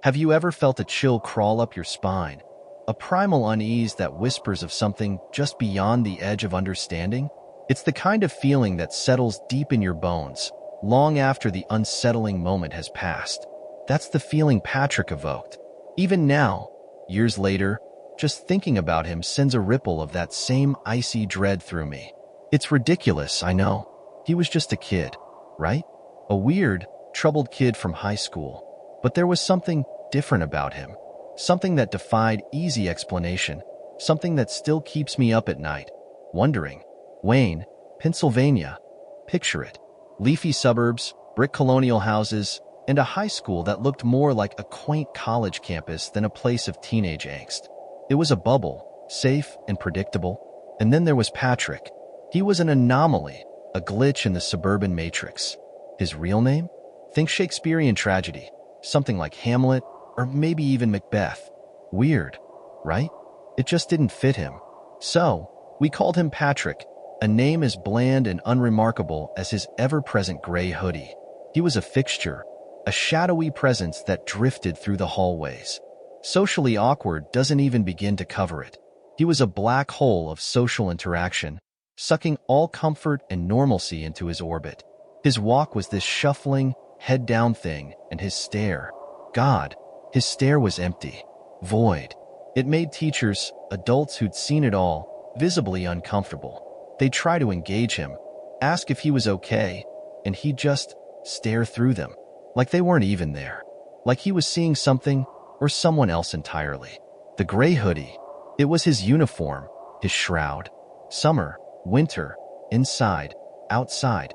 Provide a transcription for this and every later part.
Have you ever felt a chill crawl up your spine? A primal unease that whispers of something just beyond the edge of understanding? It's the kind of feeling that settles deep in your bones, long after the unsettling moment has passed. That's the feeling Patrick evoked. Even now, years later, just thinking about him sends a ripple of that same icy dread through me. It's ridiculous, I know. He was just a kid, right? A weird, troubled kid from high school. But there was something different about him. Something that defied easy explanation. Something that still keeps me up at night, wondering. Wayne, Pennsylvania. Picture it. Leafy suburbs, brick colonial houses, and a high school that looked more like a quaint college campus than a place of teenage angst. It was a bubble, safe and predictable. And then there was Patrick. He was an anomaly, a glitch in the suburban matrix. His real name? Think Shakespearean tragedy. Something like Hamlet, or maybe even Macbeth. Weird, right? It just didn't fit him. So, we called him Patrick, a name as bland and unremarkable as his ever-present gray hoodie. He was a fixture, a shadowy presence that drifted through the hallways. Socially awkward doesn't even begin to cover it. He was a black hole of social interaction, sucking all comfort and normalcy into his orbit. His walk was this shuffling, head-down thing, and his stare. God, his stare was empty, void. It made teachers, adults who'd seen it all, visibly uncomfortable. They'd try to engage him, ask if he was okay, and he'd just stare through them, like they weren't even there, like he was seeing something or someone else entirely. The gray hoodie, it was his uniform, his shroud. Summer, winter, inside, outside.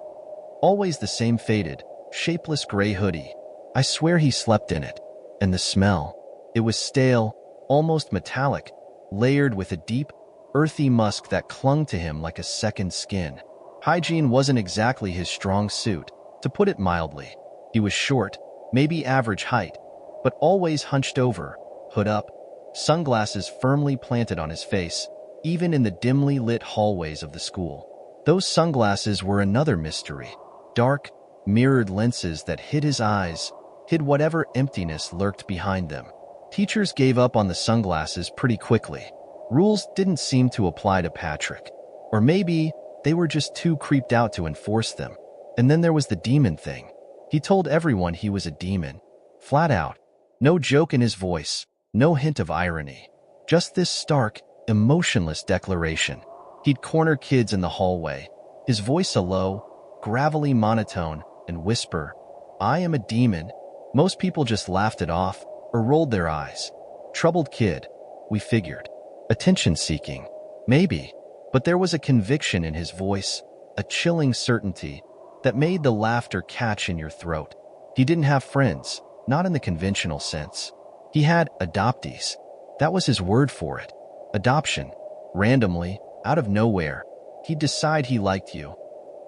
Always the same faded, shapeless gray hoodie. I swear he slept in it. And the smell, it was stale, almost metallic, layered with a deep, earthy musk that clung to him like a second skin. Hygiene wasn't exactly his strong suit, to put it mildly. He was short, maybe average height, but always hunched over, hood up, sunglasses firmly planted on his face, even in the dimly lit hallways of the school. Those sunglasses were another mystery. Dark, mirrored lenses that hid his eyes, hid whatever emptiness lurked behind them. Teachers gave up on the sunglasses pretty quickly. Rules didn't seem to apply to Patrick. Or maybe they were just too creeped out to enforce them. And then there was the demon thing. He told everyone he was a demon. Flat out. No joke in his voice, no hint of irony. Just this stark, emotionless declaration. He'd corner kids in the hallway, his voice a low, gravelly monotone, and whisper, "I am a demon." Most people just laughed it off or rolled their eyes. Troubled kid, we figured. Attention-seeking, maybe. But there was a conviction in his voice, a chilling certainty that made the laughter catch in your throat. He didn't have friends, not in the conventional sense. He had adoptees. That was his word for it. Adoption. Randomly, out of nowhere, he'd decide he liked you.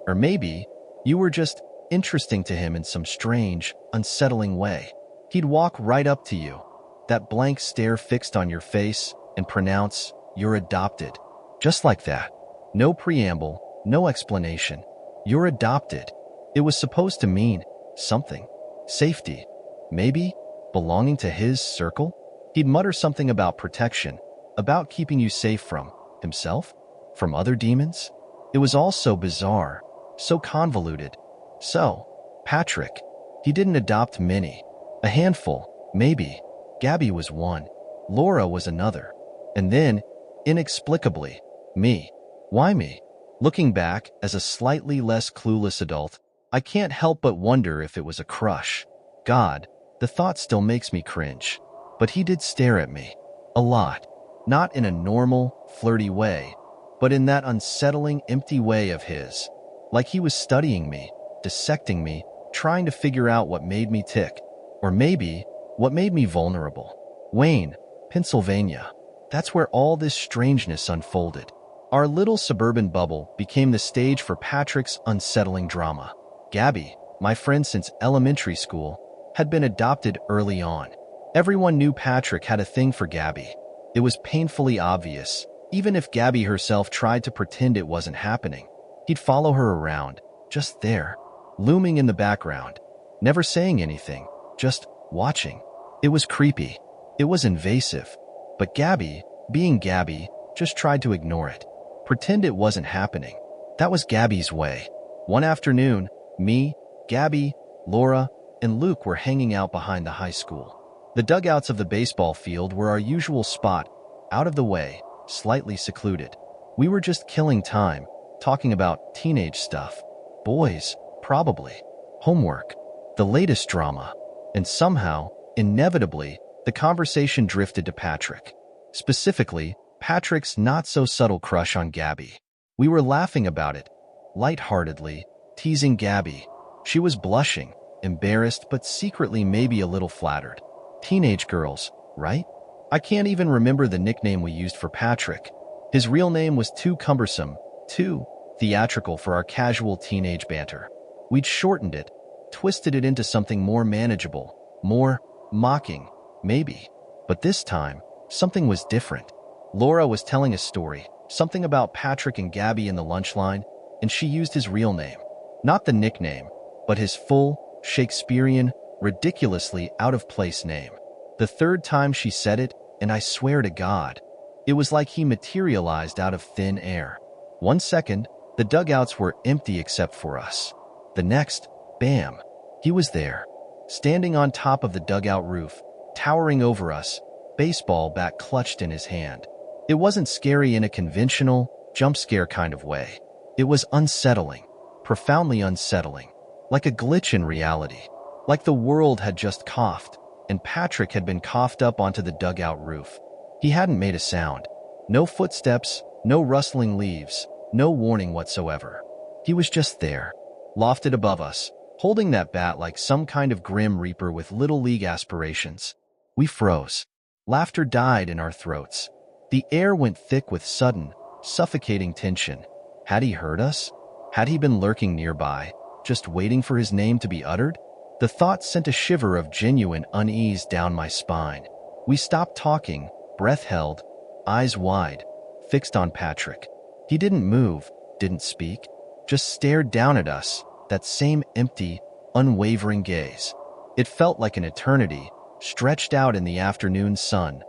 Or maybe you were just interesting to him in some strange, unsettling way. He'd walk right up to you, that blank stare fixed on your face, and pronounce, "You're adopted." Just like that. No preamble, no explanation. You're adopted. It was supposed to mean something. Safety. Maybe belonging to his circle? He'd mutter something about protection, about keeping you safe from himself, from other demons. It was all so bizarre, so convoluted. So, Patrick, he didn't adopt many. A handful, maybe. Gabby was one. Laura was another. And then, inexplicably, me. Why me? Looking back, as a slightly less clueless adult, I can't help but wonder if it was a crush. God, the thought still makes me cringe. But he did stare at me. A lot. Not in a normal, flirty way, but in that unsettling, empty way of his. Like he was studying me, dissecting me, trying to figure out what made me tick. Or maybe, what made me vulnerable. Wayne, Pennsylvania. That's where all this strangeness unfolded. Our little suburban bubble became the stage for Patrick's unsettling drama. Gabby, my friend since elementary school, had been adopted early on. Everyone knew Patrick had a thing for Gabby. It was painfully obvious, even if Gabby herself tried to pretend it wasn't happening. He'd follow her around, just there, looming in the background, never saying anything, just watching. It was creepy. It was invasive. But Gabby, being Gabby, just tried to ignore it. Pretend it wasn't happening. That was Gabby's way. One afternoon, me, Gabby, Laura, and Luke were hanging out behind the high school. The dugouts of the baseball field were our usual spot, out of the way, slightly secluded. We were just killing time, talking about teenage stuff. Boys, probably. Homework. The latest drama. And somehow, inevitably, the conversation drifted to Patrick. Specifically, Patrick's not-so-subtle crush on Gabby. We were laughing about it, lightheartedly, teasing Gabby. She was blushing, embarrassed, but secretly maybe a little flattered. Teenage girls, right? I can't even remember the nickname we used for Patrick. His real name was too cumbersome, too theatrical for our casual teenage banter. We'd shortened it, twisted it into something more manageable, more mocking, maybe. But this time, something was different. Laura was telling a story, something about Patrick and Gabby in the lunch line, and she used his real name. Not the nickname, but his full, Shakespearean, ridiculously out-of-place name. The third time she said it, and I swear to God, it was like he materialized out of thin air. 1 second, the dugouts were empty except for us. The next, bam, he was there, standing on top of the dugout roof, towering over us, baseball bat clutched in his hand. It wasn't scary in a conventional, jump scare kind of way. It was unsettling, profoundly unsettling, like a glitch in reality, like the world had just coughed, and Patrick had been coughed up onto the dugout roof. He hadn't made a sound. No footsteps, no rustling leaves, no warning whatsoever. He was just there, lofted above us, holding that bat like some kind of grim reaper with little league aspirations. We froze. Laughter died in our throats. The air went thick with sudden, suffocating tension. Had he heard us? Had he been lurking nearby, just waiting for his name to be uttered? The thought sent a shiver of genuine unease down my spine. We stopped talking, breath held, eyes wide, fixed on Patrick. He didn't move, didn't speak, just stared down at us, that same empty, unwavering gaze. It felt like an eternity, stretched out in the afternoon sun,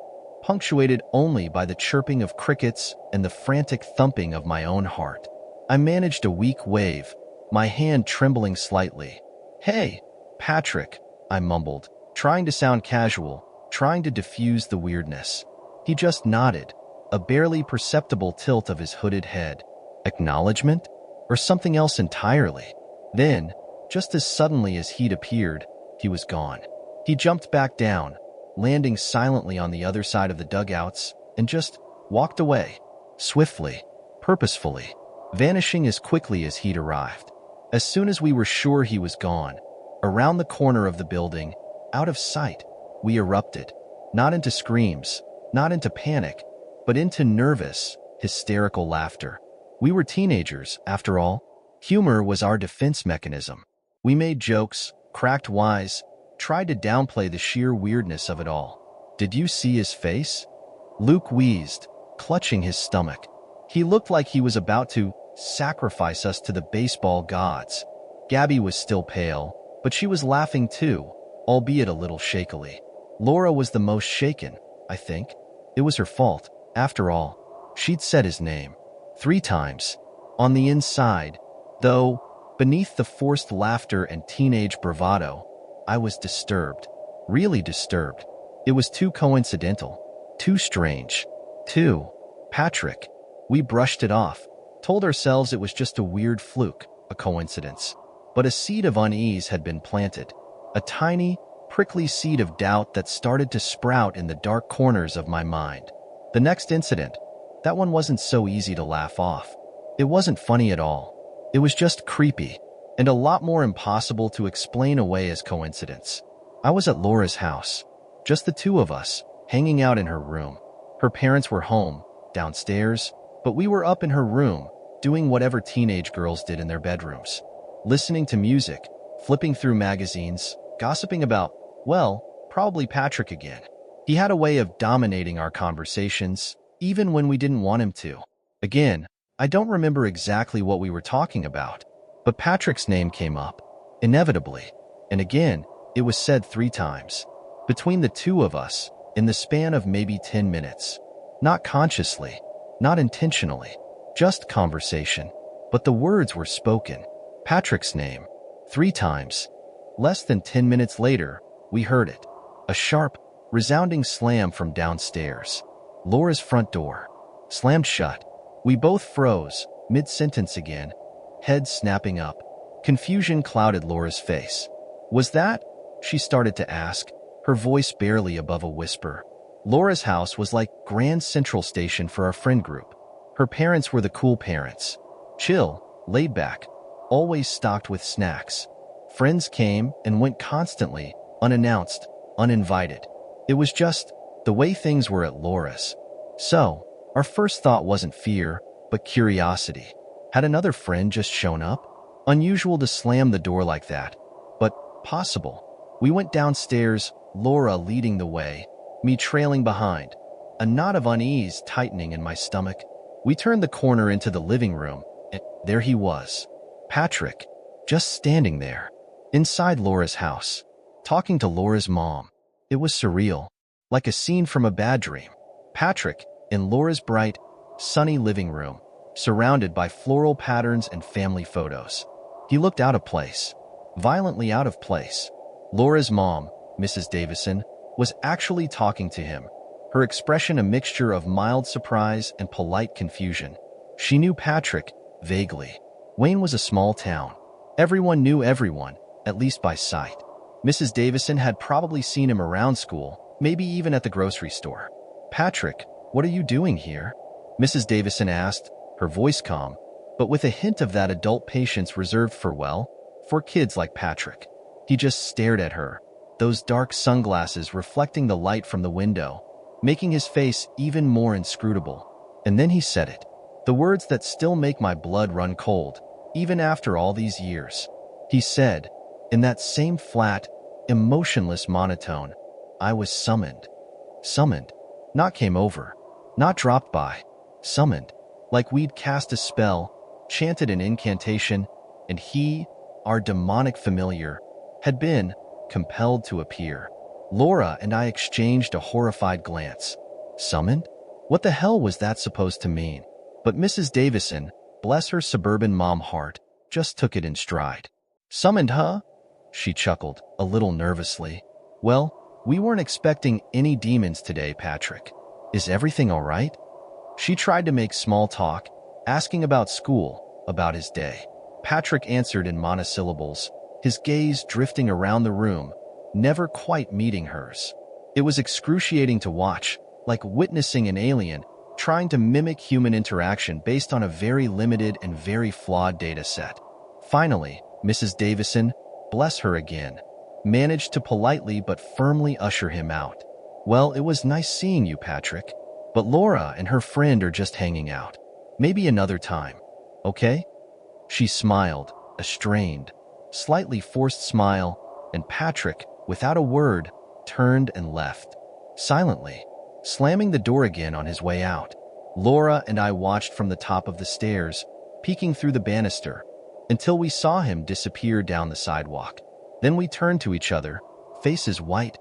punctuated only by the chirping of crickets and the frantic thumping of my own heart. I managed a weak wave, my hand trembling slightly. "Hey, Patrick," I mumbled, trying to sound casual, trying to diffuse the weirdness. He just nodded, a barely perceptible tilt of his hooded head. Acknowledgement? Or something else entirely? Then, just as suddenly as he'd appeared, he was gone. He jumped back down, landing silently on the other side of the dugouts, and just walked away, swiftly, purposefully, vanishing as quickly as he'd arrived. As soon as we were sure he was gone, around the corner of the building, out of sight, we erupted, not into screams, not into panic, but into nervous, hysterical laughter. We were teenagers, after all. Humor was our defense mechanism. We made jokes, cracked wise, tried to downplay the sheer weirdness of it all. "Did you see his face?" Luke wheezed, clutching his stomach. He looked like he was about to sacrifice us to the baseball gods. Gabby was still pale, but she was laughing too, albeit a little shakily. Laura was the most shaken, I think. It was her fault, after all. She'd said his name 3 times. On the inside, though, beneath the forced laughter and teenage bravado, I was disturbed. Really disturbed. It was too coincidental. Too strange. Too Patrick. We brushed it off, told ourselves it was just a weird fluke, a coincidence. But a seed of unease had been planted. A tiny, prickly seed of doubt that started to sprout in the dark corners of my mind. The next incident, that one wasn't so easy to laugh off. It wasn't funny at all. It was just creepy, and a lot more impossible to explain away as coincidence. I was at Laura's house, just the 2 of us, hanging out in her room. Her parents were home, downstairs, but we were up in her room, doing whatever teenage girls did in their bedrooms. Listening to music, flipping through magazines, gossiping about, well, probably Patrick again. He had a way of dominating our conversations, even when we didn't want him to. Again, I don't remember exactly what we were talking about, but Patrick's name came up, inevitably, and again, it was said 3 times. between the two of us, in the span of maybe 10 minutes. Not consciously, not intentionally, just conversation. But the words were spoken. Patrick's name. 3 times. Less than 10 minutes later, we heard it. A sharp, resounding slam from downstairs. Laura's front door. Slammed shut. We both froze, mid-sentence again, heads snapping up. Confusion clouded Laura's face. Was that? She started to ask, her voice barely above a whisper. Laura's house was like Grand Central Station for our friend group. Her parents were the cool parents. Chill, laid back, always stocked with snacks. Friends came and went constantly, unannounced, uninvited. It was just the way things were at Laura's. So, our first thought wasn't fear, but curiosity. Had another friend just shown up? Unusual to slam the door like that, but possible. We went downstairs, Laura leading the way, me trailing behind, a knot of unease tightening in my stomach. We turned the corner into the living room, and there he was. Patrick, just standing there, inside Laura's house, talking to Laura's mom. It was surreal, like a scene from a bad dream. Patrick, in Laura's bright, sunny living room, surrounded by floral patterns and family photos. He looked out of place, violently out of place. Laura's mom, Mrs. Davison, was actually talking to him, her expression a mixture of mild surprise and polite confusion. She knew Patrick, vaguely. Wayne was a small town. Everyone knew everyone, at least by sight. Mrs. Davison had probably seen him around school, maybe even at the grocery store. Patrick, what are you doing here? Mrs. Davison asked, her voice calm, but with a hint of that adult patience reserved for kids like Patrick. He just stared at her, those dark sunglasses reflecting the light from the window, making his face even more inscrutable. And then he said it, the words that still make my blood run cold, even after all these years. He said, in that same flat, emotionless monotone, I was summoned. Summoned. Not came over. Not dropped by. Summoned. Like we'd cast a spell, chanted an incantation, and he, our demonic familiar, had been compelled to appear. Laura and I exchanged a horrified glance. Summoned? What the hell was that supposed to mean? But Mrs. Davison, bless her suburban mom heart, just took it in stride. Summoned, huh? She chuckled, a little nervously. Well, we weren't expecting any demons today, Patrick. Is everything all right? She tried to make small talk, asking about school, about his day. Patrick answered in monosyllables, his gaze drifting around the room, never quite meeting hers. It was excruciating to watch, like witnessing an alien trying to mimic human interaction based on a very limited and very flawed data set. Finally, Mrs. Davison, bless her again, managed to politely but firmly usher him out. Well, it was nice seeing you, Patrick, but Laura and her friend are just hanging out. Maybe another time, okay? She smiled, a strained, slightly forced smile, and Patrick, without a word, turned and left, silently, slamming the door again on his way out. Laura and I watched from the top of the stairs, peeking through the banister, until we saw him disappear down the sidewalk. Then we turned to each other, faces white,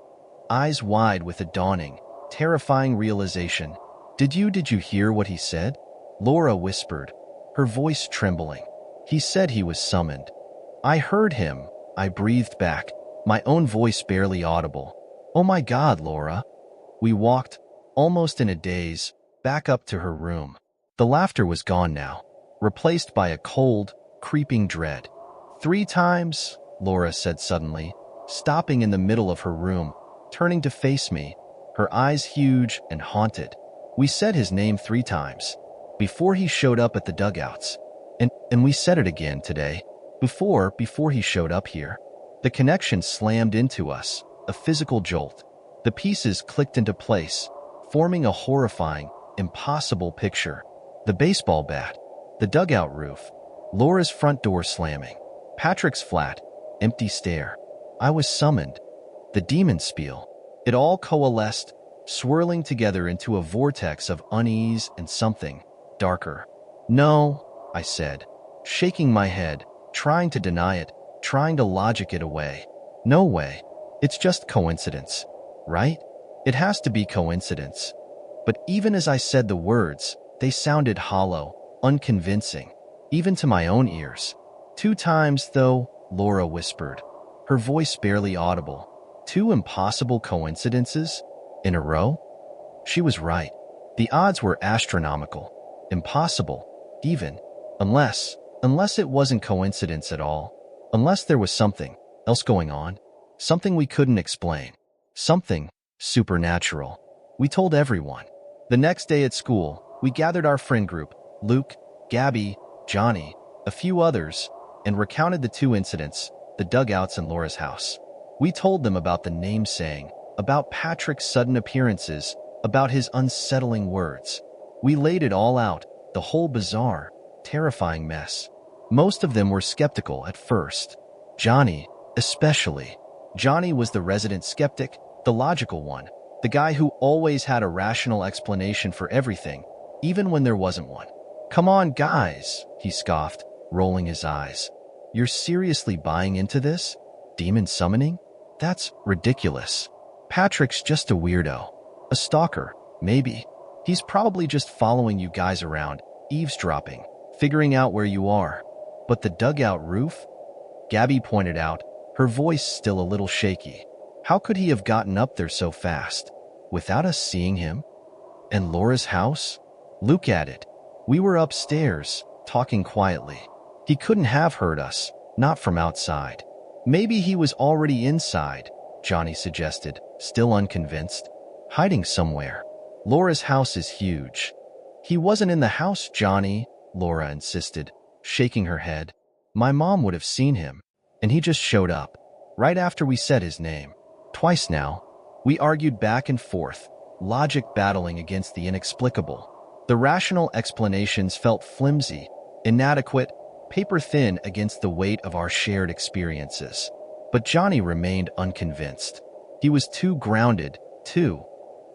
eyes wide with a dawning, terrifying realization. Did you hear what he said? Laura whispered, her voice trembling. He said he was summoned. I heard him, I breathed back, my own voice barely audible. Oh my God, Laura. We walked, almost in a daze, back up to her room. The laughter was gone now, replaced by a cold, creeping dread. 3 times, Laura said suddenly, stopping in the middle of her room, turning to face me, her eyes huge and haunted. We said his name 3 times, before he showed up at the dugouts. And we said it again today, before he showed up here. The connection slammed into us, a physical jolt. The pieces clicked into place, forming a horrifying, impossible picture. The baseball bat, the dugout roof, Laura's front door slamming, Patrick's flat, empty stare. I was summoned. The demon spiel. It all coalesced, swirling together into a vortex of unease and something darker. No, I said, shaking my head, trying to deny it, trying to logic it away. No way. It's just coincidence. right? It has to be coincidence. But even as I said the words, they sounded hollow, unconvincing, even to my own ears. 2 times, though, Laura whispered, her voice barely audible. 2 impossible coincidences? In a row? She was right. The odds were astronomical. Impossible, even. Unless it wasn't coincidence at all. Unless there was something else going on. Something we couldn't explain. Something supernatural. We told everyone. The next day at school, we gathered our friend group, Luke, Gabby, Johnny, a few others, and recounted the 2 incidents, the dugouts and Laura's house. We told them about the name-saying, about Patrick's sudden appearances, about his unsettling words. We laid it all out, the whole bizarre, terrifying mess. Most of them were skeptical at first. Johnny, especially. Johnny was the resident skeptic, the logical one, the guy who always had a rational explanation for everything, even when there wasn't one. "Come on, guys," he scoffed, rolling his eyes. "You're seriously buying into this? Demon summoning? That's ridiculous. Patrick's just a weirdo. A stalker, maybe. He's probably just following you guys around, eavesdropping, figuring out where you are." "But the dugout roof?" Gabby pointed out, her voice still a little shaky. "How could he have gotten up there so fast, without us seeing him? And Laura's house?" Luke added, "We were upstairs, talking quietly. He couldn't have heard us, not from outside." "Maybe he was already inside," Johnny suggested, still unconvinced. "Hiding somewhere. Laura's house is huge." "He wasn't in the house, Johnny," Laura insisted, shaking her head. "My mom would have seen him, and he just showed up, right after we said his name. Twice now." We argued back and forth, logic battling against the inexplicable. The rational explanations felt flimsy, inadequate, paper-thin against the weight of our shared experiences. But Johnny remained unconvinced. He was too grounded, too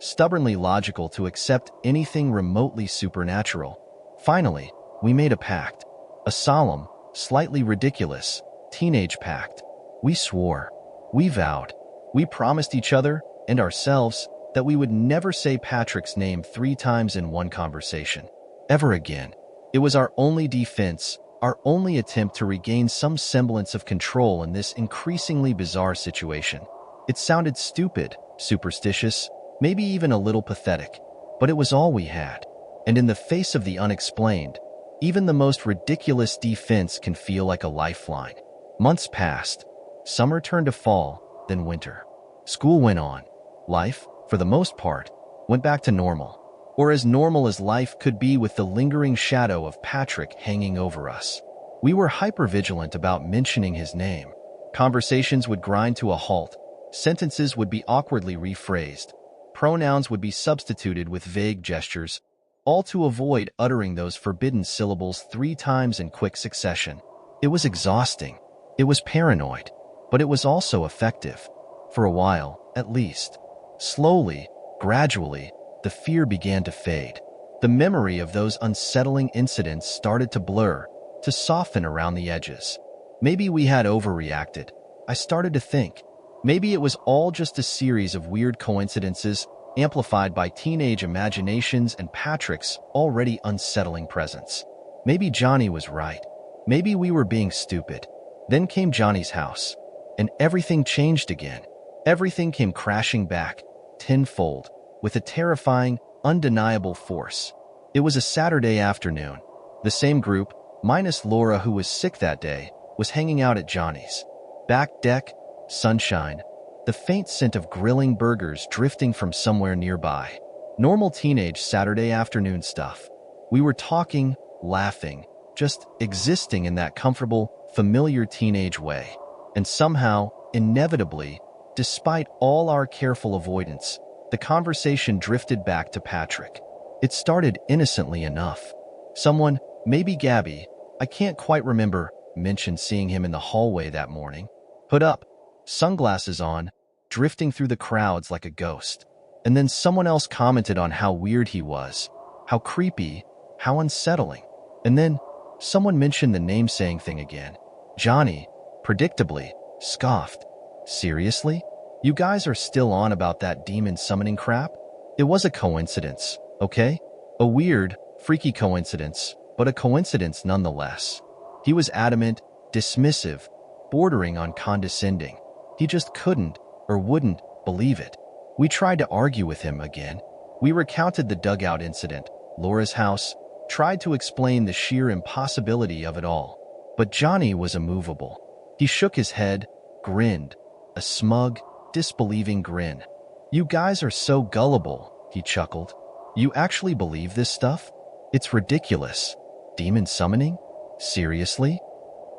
stubbornly logical to accept anything remotely supernatural. Finally, we made a pact. A solemn, slightly ridiculous, teenage pact. We swore. We vowed. We promised each other and ourselves that we would never say Patrick's name 3 times in one conversation. Ever again. It was our only defense, our only attempt to regain some semblance of control in this increasingly bizarre situation. It sounded stupid, superstitious, maybe even a little pathetic, but it was all we had. And in the face of the unexplained, even the most ridiculous defense can feel like a lifeline. Months passed. Summer turned to fall, then winter. School went on. Life, for the most part, went back to normal. Or as normal as life could be with the lingering shadow of Patrick hanging over us. We were hypervigilant about mentioning his name. Conversations would grind to a halt. Sentences would be awkwardly rephrased. Pronouns would be substituted with vague gestures, all to avoid uttering those forbidden syllables 3 times in quick succession. It was exhausting. It was paranoid. But it was also effective. For a while, at least. Slowly, gradually, the fear began to fade. The memory of those unsettling incidents started to blur, to soften around the edges. Maybe we had overreacted. I started to think. Maybe it was all just a series of weird coincidences amplified by teenage imaginations and Patrick's already unsettling presence. Maybe Johnny was right. Maybe we were being stupid. Then came Johnny's house, and everything changed again. Everything came crashing back, tenfold, with a terrifying, undeniable force. It was a Saturday afternoon. The same group, minus Laura who was sick that day, was hanging out at Johnny's. Back deck, sunshine, the faint scent of grilling burgers drifting from somewhere nearby. Normal teenage Saturday afternoon stuff. We were talking, laughing, just existing in that comfortable, familiar teenage way. And somehow, inevitably, despite all our careful avoidance, the conversation drifted back to Patrick. It started innocently enough. Someone, maybe Gabby, I can't quite remember, mentioned seeing him in the hallway that morning. Hood up, sunglasses on, drifting through the crowds like a ghost. And then someone else commented on how weird he was, how creepy, how unsettling. And then someone mentioned the name-saying thing again. Johnny, predictably, scoffed. Seriously? You guys are still on about that demon summoning crap? It was a coincidence, okay? A weird, freaky coincidence, but a coincidence nonetheless. He was adamant, dismissive, bordering on condescending. He just couldn't, or wouldn't, believe it. We tried to argue with him again. We recounted the dugout incident, Laura's house, tried to explain the sheer impossibility of it all. But Johnny was immovable. He shook his head, grinned, a smug, disbelieving grin. You guys are so gullible, he chuckled. You actually believe this stuff? It's ridiculous. Demon summoning? Seriously?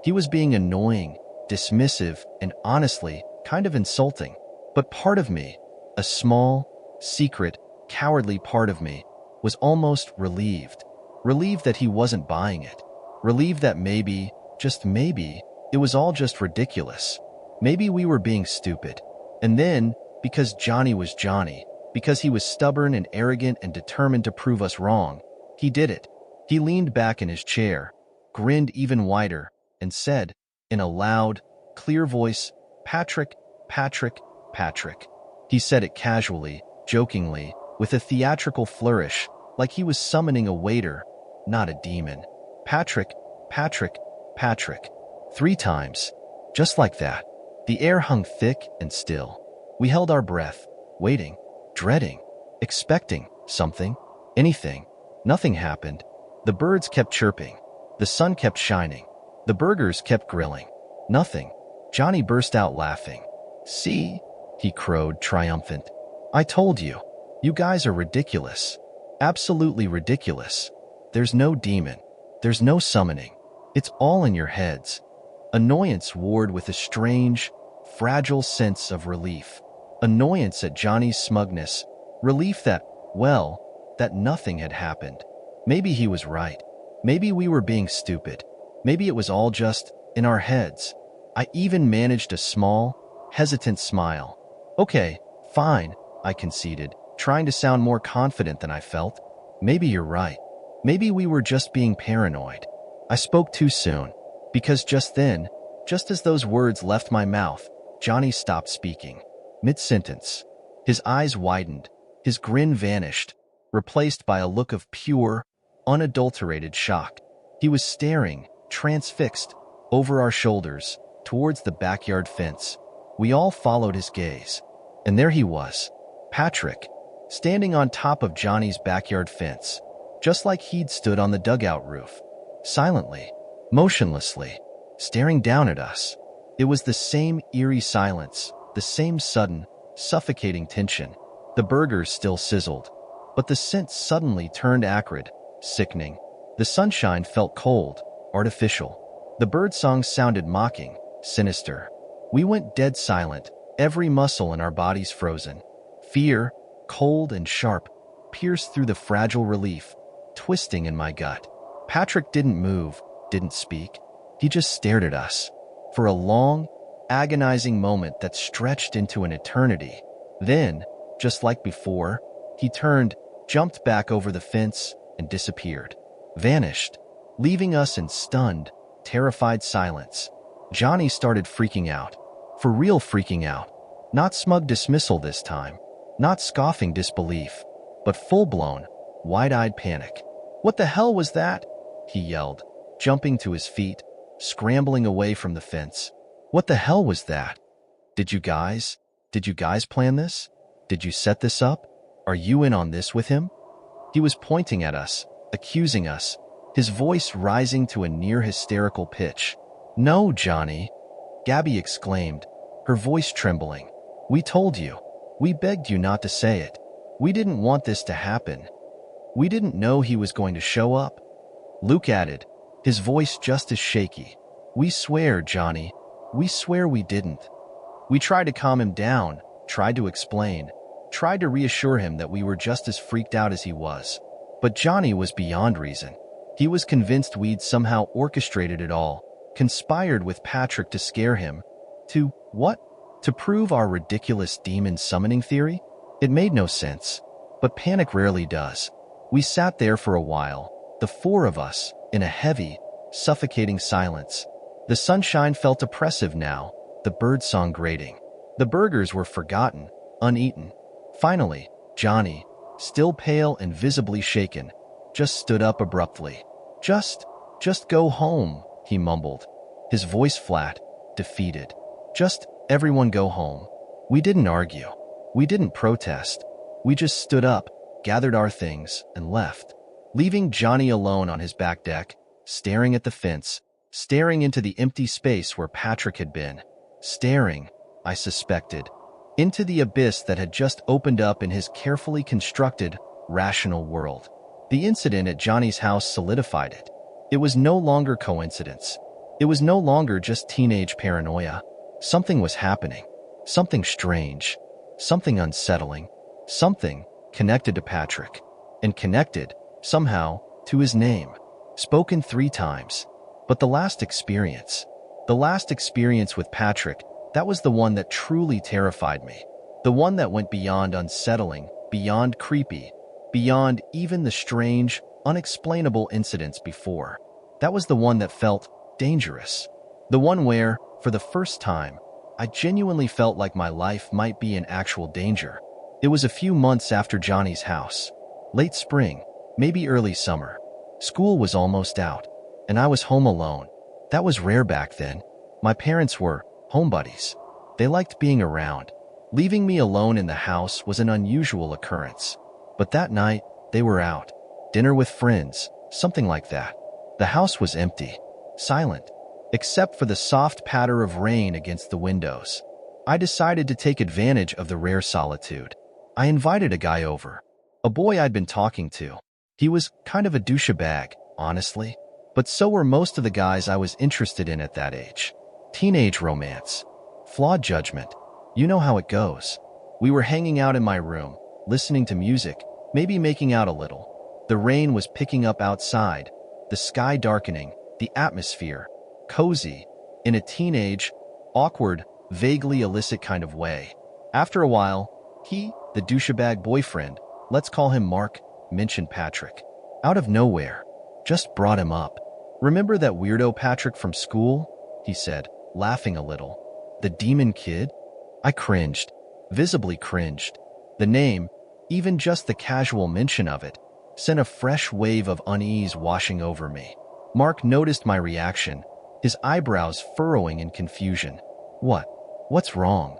He was being annoying, dismissive, and honestly, kind of insulting. But part of me, a small, secret, cowardly part of me, was almost relieved. Relieved that he wasn't buying it. Relieved that maybe, just maybe, it was all just ridiculous. Maybe we were being stupid. And then, because Johnny was Johnny, because he was stubborn and arrogant and determined to prove us wrong, he did it. He leaned back in his chair, grinned even wider, and said, in a loud, clear voice, "Patrick, Patrick, Patrick." He said it casually, jokingly, with a theatrical flourish, like he was summoning a waiter, not a demon. Patrick, Patrick, Patrick. 3 times. Just like that. The air hung thick and still. We held our breath, waiting, dreading, expecting something, anything. Nothing happened. The birds kept chirping. The sun kept shining. The burgers kept grilling. Nothing. Johnny burst out laughing. "See?" he crowed, triumphant. "I told you. You guys are ridiculous. Absolutely ridiculous. There's no demon. There's no summoning. It's all in your heads." Annoyance warred with a strange, fragile sense of relief. Annoyance at Johnny's smugness. Relief that, well, that nothing had happened. Maybe he was right. Maybe we were being stupid. Maybe it was all just in our heads. I even managed a small, hesitant smile. "Okay, fine," I conceded, trying to sound more confident than I felt. "Maybe you're right. Maybe we were just being paranoid." I spoke too soon, because just then, just as those words left my mouth, Johnny stopped speaking. Mid-sentence. His eyes widened, his grin vanished, replaced by a look of pure, unadulterated shock. He was staring, transfixed, over our shoulders, towards the backyard fence. We all followed his gaze. And there he was, Patrick, standing on top of Johnny's backyard fence, just like he'd stood on the dugout roof, silently, motionlessly, staring down at us. It was the same eerie silence, the same sudden, suffocating tension. The burgers still sizzled, but the scent suddenly turned acrid, sickening. The sunshine felt cold, artificial. The birdsong sounded mocking, sinister. We went dead silent, every muscle in our bodies frozen. Fear, cold and sharp, pierced through the fragile relief, twisting in my gut. Patrick didn't move, didn't speak. He just stared at us for a long, agonizing moment that stretched into an eternity. Then, just like before, he turned, jumped back over the fence, and disappeared. Vanished, leaving us in stunned, terrified silence. Johnny started freaking out. For real freaking out. Not smug dismissal this time. Not scoffing disbelief. But full-blown, wide-eyed panic. "What the hell was that?" he yelled, jumping to his feet, scrambling away from the fence. "What the hell was that? Did you guys plan this? Did you set this up? Are you in on this with him?" He was pointing at us, accusing us, his voice rising to a near-hysterical pitch. "No, Johnny," Gabby exclaimed, her voice trembling. "We told you. We begged you not to say it. We didn't want this to happen. We didn't know he was going to show up." Luke added, his voice just as shaky. "We swear, Johnny. We swear we didn't." We tried to calm him down, tried to explain, tried to reassure him that we were just as freaked out as he was. But Johnny was beyond reason. He was convinced we'd somehow orchestrated it all, conspired with Patrick to scare him. To what? To prove our ridiculous demon summoning theory? It made no sense. But panic rarely does. We sat there for a while, the 4 of us, in a heavy, suffocating silence. The sunshine felt oppressive now, the birdsong grating. The burgers were forgotten, uneaten. Finally, Johnny, still pale and visibly shaken, just stood up abruptly. Just go home, he mumbled, his voice flat, defeated. Just everyone go home. We didn't argue. We didn't protest. We just stood up, gathered our things, and left, leaving Johnny alone on his back deck, staring at the fence, staring into the empty space where Patrick had been, staring, I suspected, into the abyss that had just opened up in his carefully constructed, rational world. The incident at Johnny's house solidified it. It was no longer coincidence. It was no longer just teenage paranoia. Something was happening. Something strange. Something unsettling. Something connected to Patrick. And connected, somehow, to his name. Spoken 3 times. But the last experience with Patrick, that was the one that truly terrified me. The one that went beyond unsettling, beyond creepy, beyond even the strange, unexplainable incidents before. That was the one that felt dangerous. The one where, for the first time, I genuinely felt like my life might be in actual danger. It was a few months after Johnny's house. Late spring, maybe early summer. School was almost out, and I was home alone. That was rare back then. My parents were homebodies. They liked being around. Leaving me alone in the house was an unusual occurrence. But that night, they were out. Dinner with friends, something like that. The house was empty, silent, except for the soft patter of rain against the windows. I decided to take advantage of the rare solitude. I invited a guy over, a boy I'd been talking to. He was kind of a douchebag, honestly, but so were most of the guys I was interested in at that age. Teenage romance, flawed judgment. You know how it goes. We were hanging out in my room, listening to music, maybe making out a little. The rain was picking up outside, the sky darkening, the atmosphere cozy, in a teenage, awkward, vaguely illicit kind of way. After a while, he, the douchebag boyfriend, let's call him Mark, mentioned Patrick. Out of nowhere, just brought him up. Remember that weirdo Patrick from school? He said, laughing a little. The demon kid? I cringed, visibly cringed. The name, even just the casual mention of it, sent a fresh wave of unease washing over me. Mark noticed my reaction, his eyebrows furrowing in confusion. What's wrong?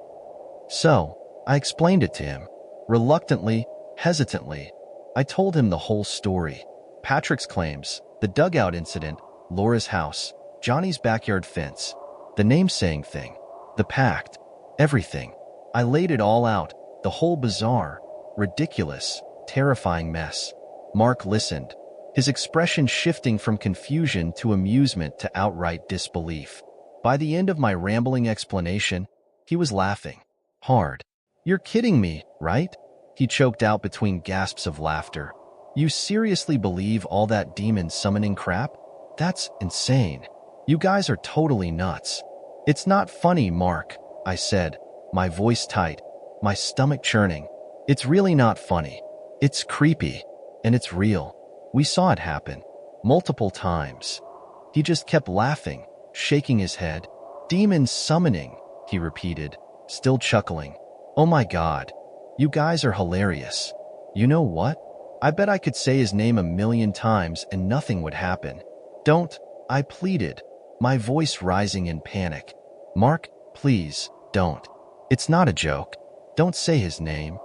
So, I explained it to him. Reluctantly, hesitantly, I told him the whole story. Patrick's claims, the dugout incident, Laura's house, Johnny's backyard fence, the name-saying thing, the pact, everything. I laid it all out, the whole bizarre, ridiculous, terrifying mess. Mark listened, his expression shifting from confusion to amusement to outright disbelief. By the end of my rambling explanation, he was laughing. Hard. You're kidding me, right? He choked out between gasps of laughter. You seriously believe all that demon summoning crap? That's insane. You guys are totally nuts. It's not funny, Mark, I said, my voice tight, my stomach churning. It's really not funny. It's creepy, and it's real. We saw it happen, multiple times. He just kept laughing, shaking his head. Demon summoning, he repeated, still chuckling. Oh my God, you guys are hilarious. You know what? I bet I could say his name 1,000,000 times and nothing would happen. Don't, I pleaded, my voice rising in panic. Mark, please, don't. It's not a joke. Don't say his name.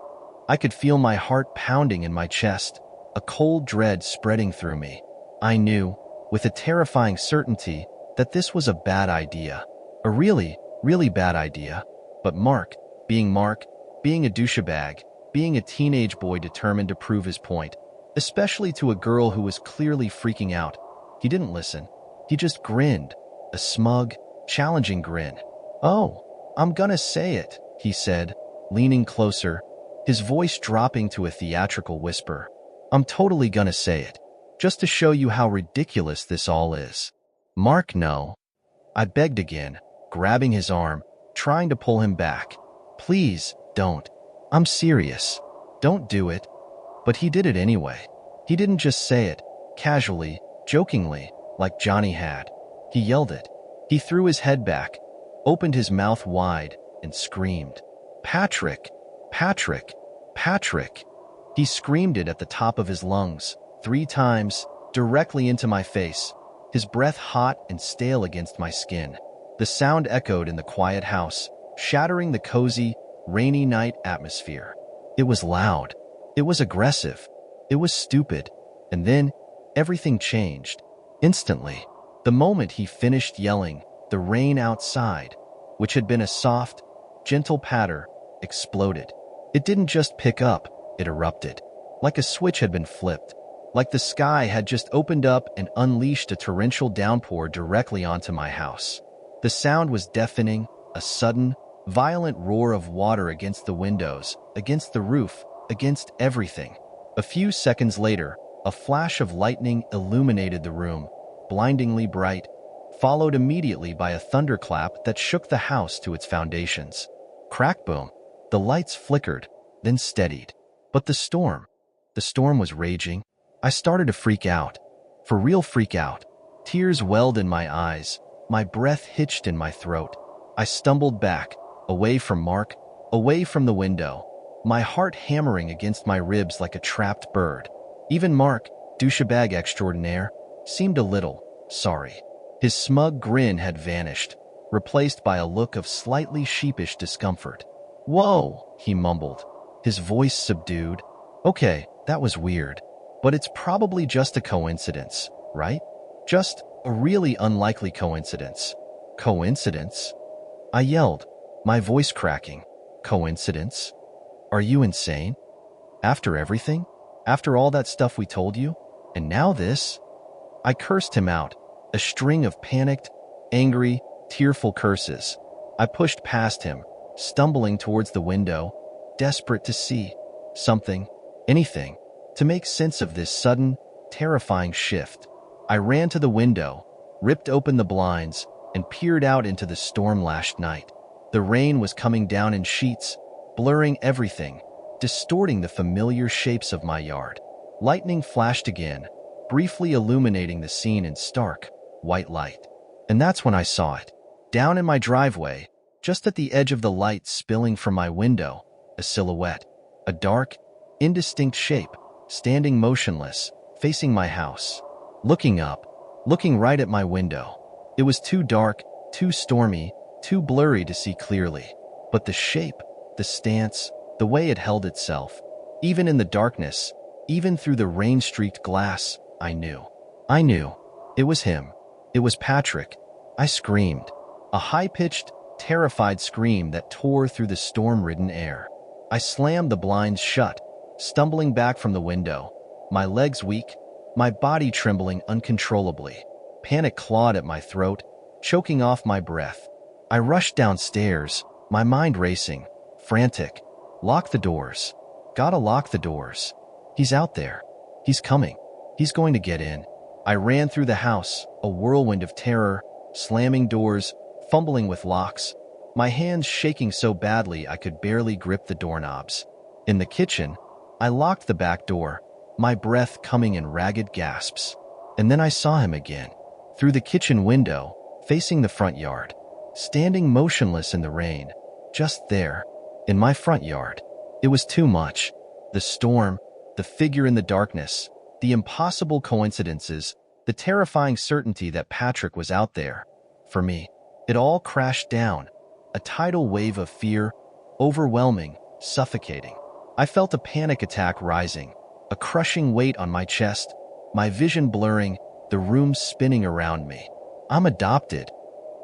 I could feel my heart pounding in my chest, a cold dread spreading through me. I knew, with a terrifying certainty, that this was a bad idea. A really, really bad idea. But Mark, being a douchebag, being a teenage boy determined to prove his point, especially to a girl who was clearly freaking out, he didn't listen. He just grinned, a smug, challenging grin. Oh, I'm gonna say it, he said, leaning closer, his voice dropping to a theatrical whisper. I'm totally gonna say it, just to show you how ridiculous this all is. Mark, no. I begged again, grabbing his arm, trying to pull him back. Please, don't. I'm serious. Don't do it. But he did it anyway. He didn't just say it, casually, jokingly, like Johnny had. He yelled it. He threw his head back, opened his mouth wide, and screamed, "Patrick! Patrick! Patrick!" He screamed it at the top of his lungs, 3 times, directly into my face, his breath hot and stale against my skin. The sound echoed in the quiet house, shattering the cozy, rainy night atmosphere. It was loud. It was aggressive. It was stupid. And then, everything changed. Instantly. The moment he finished yelling, the rain outside, which had been a soft, gentle patter, exploded. It didn't just pick up, it erupted. Like a switch had been flipped. Like the sky had just opened up and unleashed a torrential downpour directly onto my house. The sound was deafening, a sudden, violent roar of water against the windows, against the roof, against everything. A few seconds later, a flash of lightning illuminated the room, blindingly bright, followed immediately by a thunderclap that shook the house to its foundations. Crack boom. The lights flickered, then steadied. But the storm was raging. I started to freak out. For real freak out. Tears welled in my eyes. My breath hitched in my throat. I stumbled back, away from Mark, away from the window, my heart hammering against my ribs like a trapped bird. Even Mark, douchebag extraordinaire, seemed a little sorry. His smug grin had vanished, replaced by a look of slightly sheepish discomfort. "Whoa," he mumbled, his voice subdued. "Okay, that was weird. But it's probably just a coincidence, right? Just a really unlikely coincidence." "Coincidence?" I yelled, my voice cracking. "Coincidence? Are you insane? After everything? After all that stuff we told you? And now this?" I cursed him out, a string of panicked, angry, tearful curses. I pushed past him, stumbling towards the window, desperate to see something, anything, to make sense of this sudden, terrifying shift. I ran to the window, ripped open the blinds, and peered out into the storm-lashed night. The rain was coming down in sheets, blurring everything, distorting the familiar shapes of my yard. Lightning flashed again, briefly illuminating the scene in stark, white light. And that's when I saw it. Down in my driveway, just at the edge of the light spilling from my window, a silhouette, a dark, indistinct shape, standing motionless, facing my house. Looking up, looking right at my window. It was too dark, too stormy, too blurry to see clearly. But the shape, the stance, the way it held itself, even in the darkness, even through the rain-streaked glass, I knew. I knew. It was him. It was Patrick. I screamed. A high-pitched, terrified scream that tore through the storm-ridden air. I slammed the blinds shut, stumbling back from the window, my legs weak, my body trembling uncontrollably. Panic clawed at my throat, choking off my breath. I rushed downstairs, my mind racing, frantic. Lock the doors. Gotta lock the doors. He's out there. He's coming. He's going to get in. I ran through the house, a whirlwind of terror, slamming doors, fumbling with locks, my hands shaking so badly I could barely grip the doorknobs. In the kitchen, I locked the back door, my breath coming in ragged gasps. And then I saw him again, through the kitchen window, facing the front yard, standing motionless in the rain, just there, in my front yard. It was too much. The storm, the figure in the darkness, the impossible coincidences, the terrifying certainty that Patrick was out there. For me, it all crashed down, a tidal wave of fear, overwhelming, suffocating. I felt a panic attack rising, a crushing weight on my chest, my vision blurring, the room spinning around me. "I'm adopted."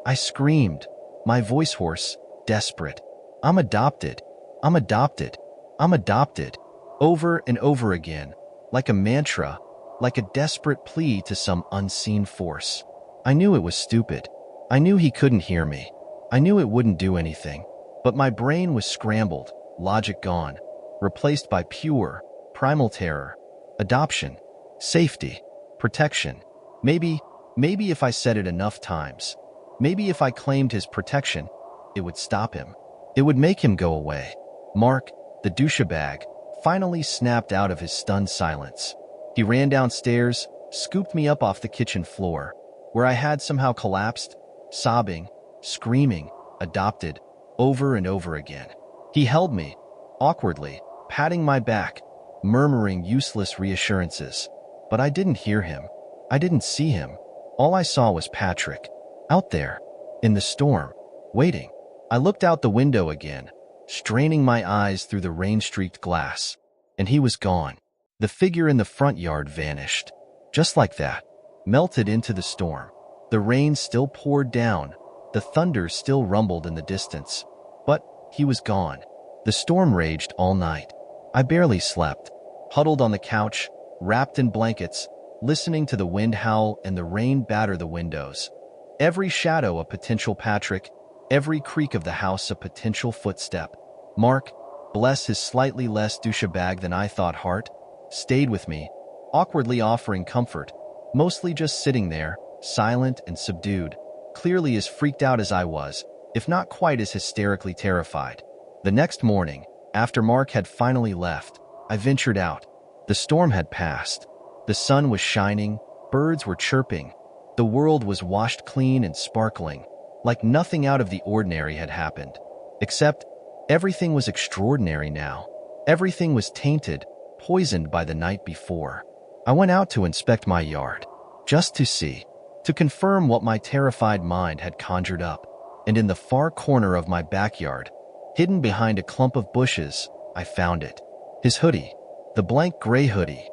I screamed, my voice hoarse, desperate. "I'm adopted. I'm adopted. I'm adopted." Over and over again, like a mantra, like a desperate plea to some unseen force. I knew it was stupid. I knew he couldn't hear me. I knew it wouldn't do anything. But my brain was scrambled, logic gone, replaced by pure, primal terror. Adoption. Safety. Protection. Maybe if I said it enough times, maybe if I claimed his protection, it would stop him. It would make him go away. Mark, the douchebag, finally snapped out of his stunned silence. He ran downstairs, scooped me up off the kitchen floor, where I had somehow collapsed, sobbing, screaming, adopted, over and over again. He held me, awkwardly, patting my back, murmuring useless reassurances. But I didn't hear him. I didn't see him. All I saw was Patrick, out there, in the storm, waiting. I looked out the window again, straining my eyes through the rain-streaked glass, and he was gone. The figure in the front yard vanished, just like that, melted into the storm. The rain still poured down, the thunder still rumbled in the distance, but he was gone. The storm raged all night. I barely slept, huddled on the couch, wrapped in blankets, listening to the wind howl and the rain batter the windows. Every shadow a potential Patrick, every creak of the house a potential footstep. Mark, bless his slightly less douchebag than I thought heart, stayed with me, awkwardly offering comfort, mostly just sitting there, silent and subdued, clearly as freaked out as I was, if not quite as hysterically terrified. The next morning, after Mark had finally left, I ventured out. The storm had passed. The sun was shining, birds were chirping. The world was washed clean and sparkling, like nothing out of the ordinary had happened. Except, everything was extraordinary now. Everything was tainted, poisoned by the night before. I went out to inspect my yard, just to see, to confirm what my terrified mind had conjured up. And in the far corner of my backyard, hidden behind a clump of bushes, I found it. His hoodie, the blank gray hoodie,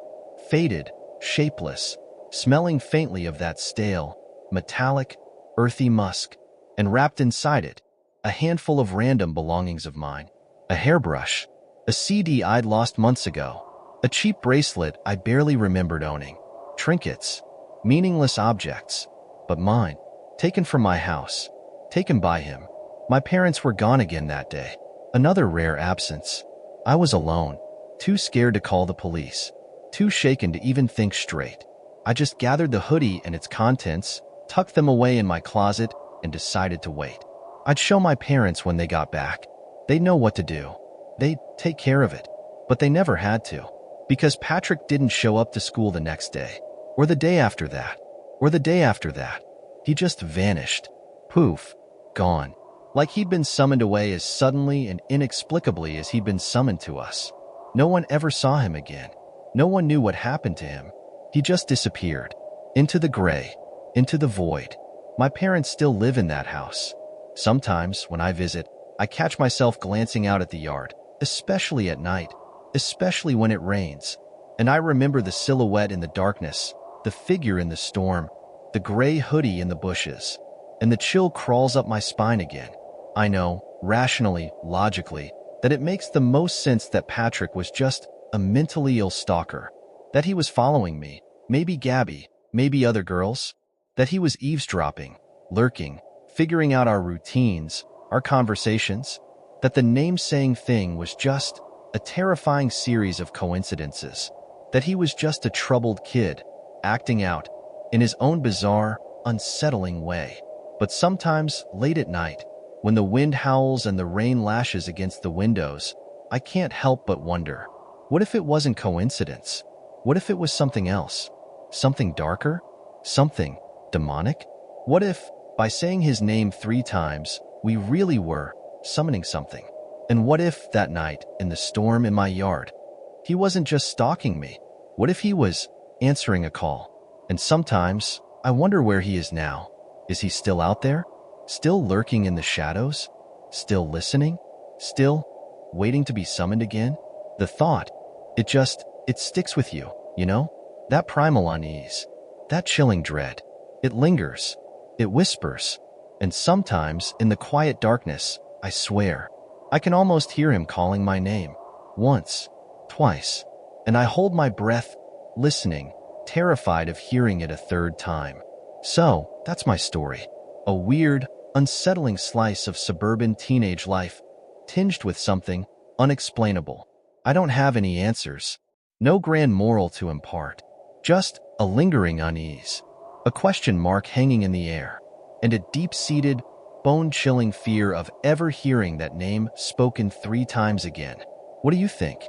faded, shapeless, smelling faintly of that stale, metallic, earthy musk, and wrapped inside it, a handful of random belongings of mine. A hairbrush, a CD I'd lost months ago, a cheap bracelet I barely remembered owning, trinkets, meaningless objects, but mine, taken from my house, taken by him. My parents were gone again that day. Another rare absence. I was alone, too scared to call the police, too shaken to even think straight. I just gathered the hoodie and its contents, tucked them away in my closet, and decided to wait. I'd show my parents when they got back. They'd know what to do. They'd take care of it. But they never had to, because Patrick didn't show up to school the next day, or the day after that, or the day after that. He just vanished. Poof. Gone. Like he'd been summoned away as suddenly and inexplicably as he'd been summoned to us. No one ever saw him again. No one knew what happened to him. He just disappeared. Into the gray. Into the void. My parents still live in that house. Sometimes, when I visit, I catch myself glancing out at the yard, especially at night, especially when it rains. And I remember the silhouette in the darkness, the figure in the storm, the gray hoodie in the bushes, and the chill crawls up my spine again. I know, rationally, logically, that it makes the most sense that Patrick was just a mentally ill stalker, that he was following me, maybe Gabby, maybe other girls, that he was eavesdropping, lurking, figuring out our routines, our conversations, that the name-saying thing was just a terrifying series of coincidences, that he was just a troubled kid, acting out, in his own bizarre, unsettling way. But sometimes, late at night, when the wind howls and the rain lashes against the windows, I can't help but wonder, what if it wasn't coincidence? What if it was something else? Something darker? Something demonic? What if, by saying his name 3 times, we really were summoning something? And what if, that night, in the storm in my yard, he wasn't just stalking me? What if he was answering a call? And sometimes, I wonder where he is now. Is he still out there? Still lurking in the shadows? Still listening? Still waiting to be summoned again? The thought, it sticks with you, you know? That primal unease, that chilling dread. It lingers, it whispers, and sometimes, in the quiet darkness, I swear, I can almost hear him calling my name. Once, twice, and I hold my breath, listening, terrified of hearing it a 3rd time. So, that's my story. A weird, unsettling slice of suburban teenage life, tinged with something unexplainable. I don't have any answers. No grand moral to impart. Just a lingering unease. A question mark hanging in the air. And a deep-seated, bone-chilling fear of ever hearing that name spoken 3 times again. What do you think?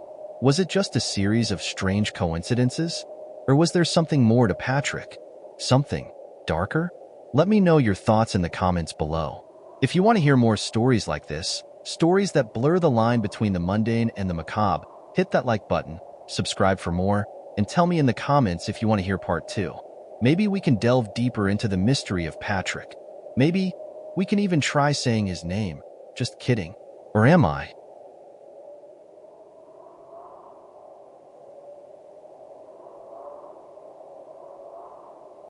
Was it just a series of strange coincidences? Or was there something more to Patrick? Something darker? Let me know your thoughts in the comments below. If you want to hear more stories like this, Stories that blur the line between the mundane and the macabre. Hit that like button, subscribe for more, and tell me in the comments if you want to hear part 2. Maybe we can delve deeper into the mystery of Patrick. Maybe we can even try saying his name. Just kidding. Or am I?